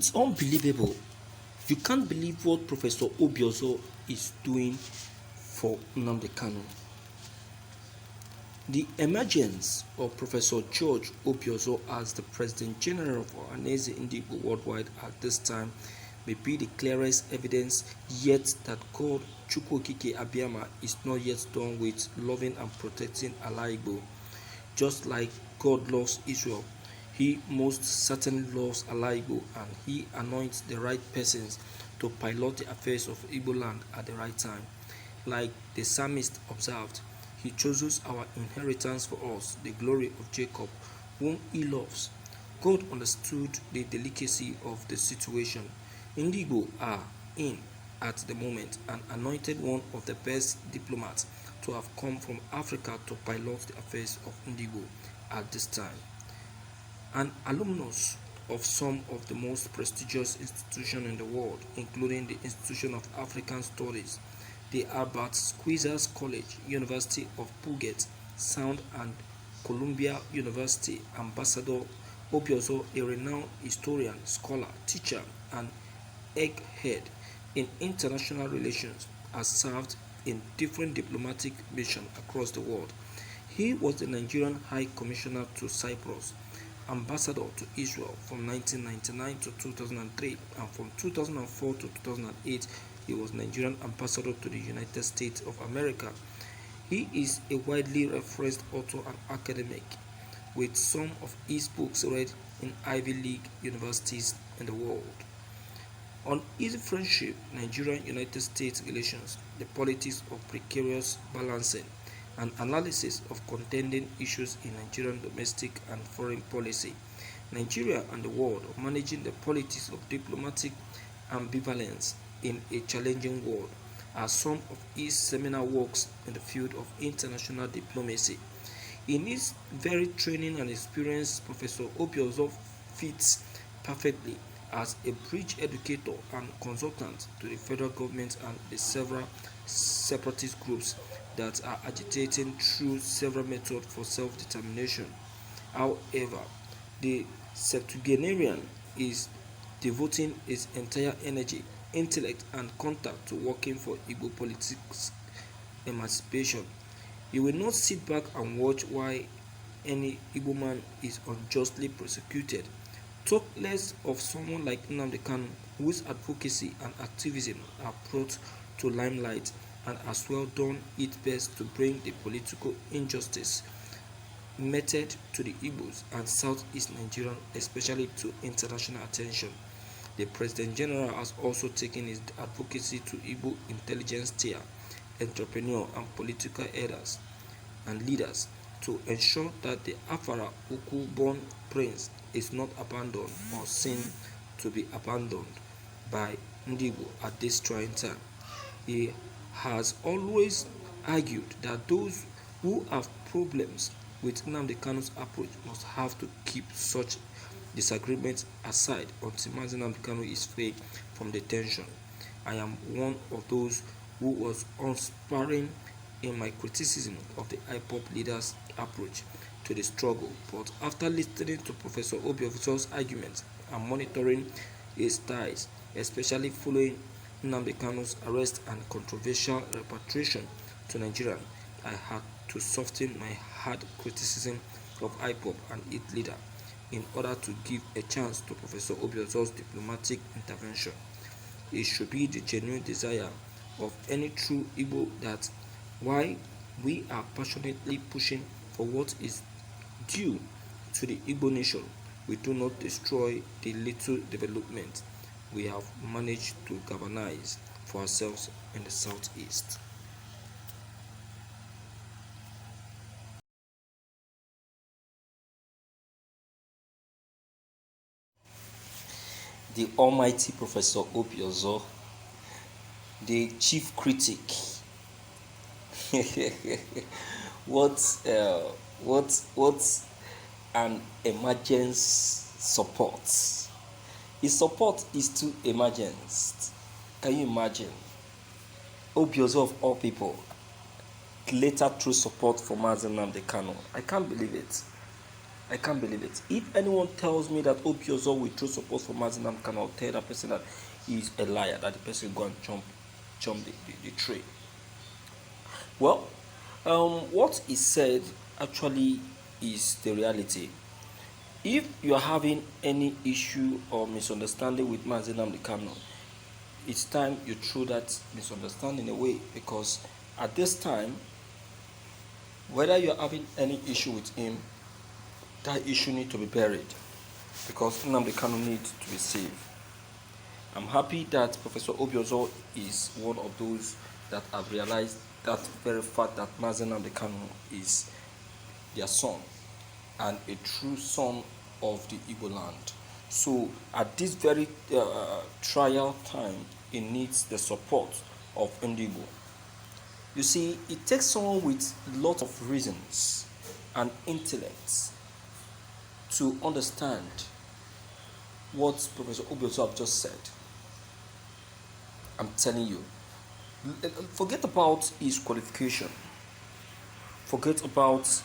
It's unbelievable. You can't believe what Professor Obiozor is doing for Nnamdi Kanu. The emergence of Professor George Obiozor as the President General of Ohaeneze Igbo worldwide at this time may be the clearest evidence yet that God Chukwokike Abiyama is not yet done with loving and protecting Ala Igbo. Just like God loves Israel, He most certainly loves Ala Igbo, and He anoints the right persons to pilot the affairs of Igbo land at the right time. Like the psalmist observed, He chooses our inheritance for us, the glory of Jacob, whom He loves. God understood the delicacy of the situation Igbo are in at the moment and anointed one of the best diplomats to have come from Africa to pilot the affairs of Igbo at this time. An alumnus of some of the most prestigious institutions in the world, including the Institution of African Studies, the Albert Squeezers College, University of Puget Sound, and Columbia University, Ambassador Obiozor, a renowned historian, scholar, teacher, and egghead in international relations, has served in different diplomatic missions across the world. He was the Nigerian High Commissioner to Cyprus, Ambassador to Israel from 1999 to 2003, and from 2004 to 2008 he was Nigerian Ambassador to the United States of America. He is a widely referenced author and academic, with some of his books read in Ivy League universities in the world. On Easy Friendship, Nigerian-United States relations, the politics of precarious balancing, and analysis of contending issues in Nigerian domestic and foreign policy, Nigeria and the world, managing the politics of diplomatic ambivalence in a challenging world, are some of his seminal works in the field of international diplomacy. In his varied training and experience, Professor Obiozor fits perfectly as a bridge educator and consultant to the federal government and the several separatist groups that are agitating through several methods for self-determination. However, the septuagenarian is devoting his entire energy, intellect, and contact to working for Igbo politics emancipation. He will not sit back and watch while any Igbo man is unjustly persecuted. Talk less of someone like Nnamdi Kanu, whose advocacy and activism are brought to limelight and has well done its best to bring the political injustice meted to the Igbos and Southeast Nigeria, especially to international attention. The President General has also taken his advocacy to Igbo intelligence tier, entrepreneur, and political elders and leaders to ensure that the Afara Uku-born prince is not abandoned or seen to be abandoned by Igbo at this trying time. He has always argued that those who have problems with Nnamdi Kanu's approach must have to keep such disagreements aside until Nnamdi Kanu is free from detention. I am one of those who was unsparing in my criticism of the IPOP leaders' approach to the struggle, but after listening to Professor Obiozor's arguments and monitoring his ties, especially following Nnamdi Kanu's arrest and controversial repatriation to Nigeria, I had to soften my hard criticism of IPOP and its leader in order to give a chance to Professor Obiozor's diplomatic intervention. It should be the genuine desire of any true Igbo that while we are passionately pushing for what is due to the Igbo nation, we do not destroy the little development we have managed to galvanize for ourselves in the Southeast. The almighty Professor Obiozor, the chief critic. what an emergence support. His support is too emergent. Can you imagine? Obiozor of all people later through support for Nnamdi Kanu. I can't believe it. I can't believe it. If anyone tells me that Obiozor withdrew support for Nnamdi Kanu, I'll tell that person that he's a liar, that the person go and jump the tree. Well, what is said actually is the reality. If you are having any issue or misunderstanding with Nnamdi Kanu, it's time you throw that misunderstanding away, because at this time, whether you're having any issue with him, that issue needs to be buried, because Nnamdi Kanu needs to be saved. I'm happy that Professor Obiozor is one of those that have realized that very fact, that Nnamdi Kanu is their son and a true son of the Igbo land. So at this very trial time, it needs the support of Igbo. You see, it takes someone with a lot of reasons and intellect to understand what Professor Obiozor have just said. I'm telling you, forget about his qualification, forget about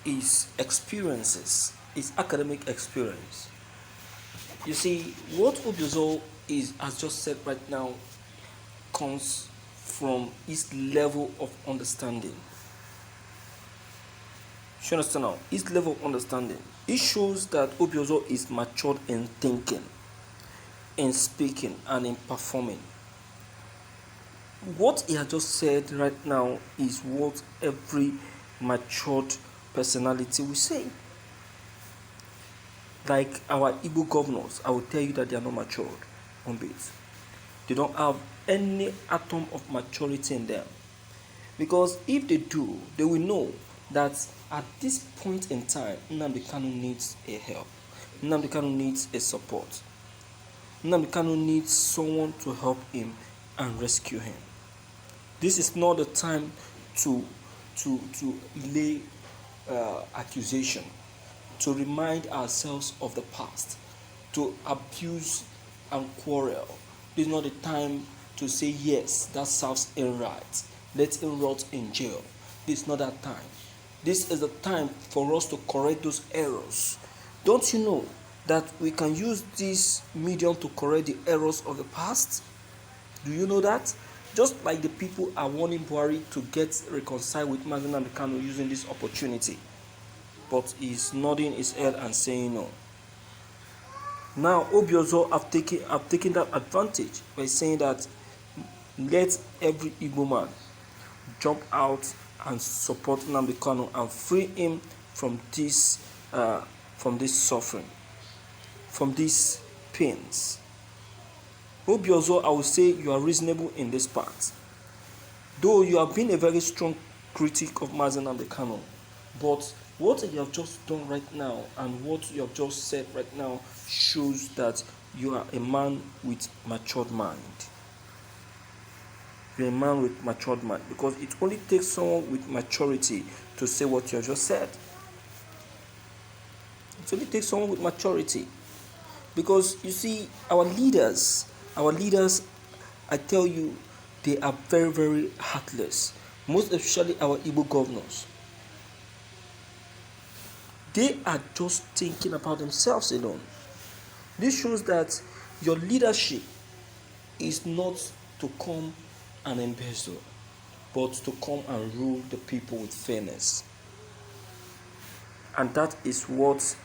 his experiences, his academic experience. You see, what Obiozor has just said right now comes from his level of understanding. You understand now? His level of understanding. It shows that Obiozor is matured in thinking, in speaking, and in performing. What he has just said right now is what every matured personality will say. Like our Igbo governors, I will tell you that they are not matured on bit. They don't have any atom of maturity in them. Because if they do, they will know that at this point in time, Nnamdi Kanu needs a help. Nnamdi Kanu needs a support. Nnamdi Kanu needs someone to help him and rescue him. This is not the time to lay accusation, to remind ourselves of the past, to abuse and quarrel. This is not the time to say, yes, that serves him right, let him rot in jail. This is not that time. This is the time for us to correct those errors. Don't you know that we can use this medium to correct the errors of the past? Do you know that? Just like the people are wanting Buhari to get reconciled with Nnamdi Kanu using this opportunity. But he's nodding his head and saying no. Now Obiozor have taken that advantage by saying that let every Igbo man jump out and support Nnamdi Kanu and free him from this suffering, from these pains. Obiozor, I will say you are reasonable in this part. Though you have been a very strong critic of Nnamdi Kanu, but what you have just done right now and what you have just said right now shows that you are a man with matured mind. You're a man with matured mind, because it only takes someone with maturity to say what you have just said. It only takes someone with maturity. Because you see, our leaders, I tell you, they are very, very heartless. Most especially our Igbo governors. They are just thinking about themselves alone. This shows that your leadership is not to come and embezzle, but to come and rule the people with fairness. And that is what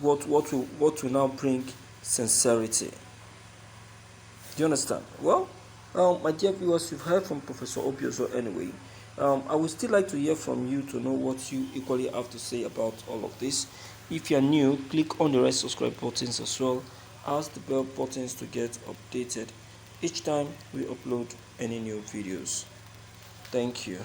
will now bring sincerity. Do you understand? Well, my dear viewers, you've heard from Professor Obiozor anyway. I would still like to hear from you to know what you equally have to say about all of this. If you are new, click on the red subscribe buttons as well as the bell buttons to get updated each time we upload any new videos. Thank you.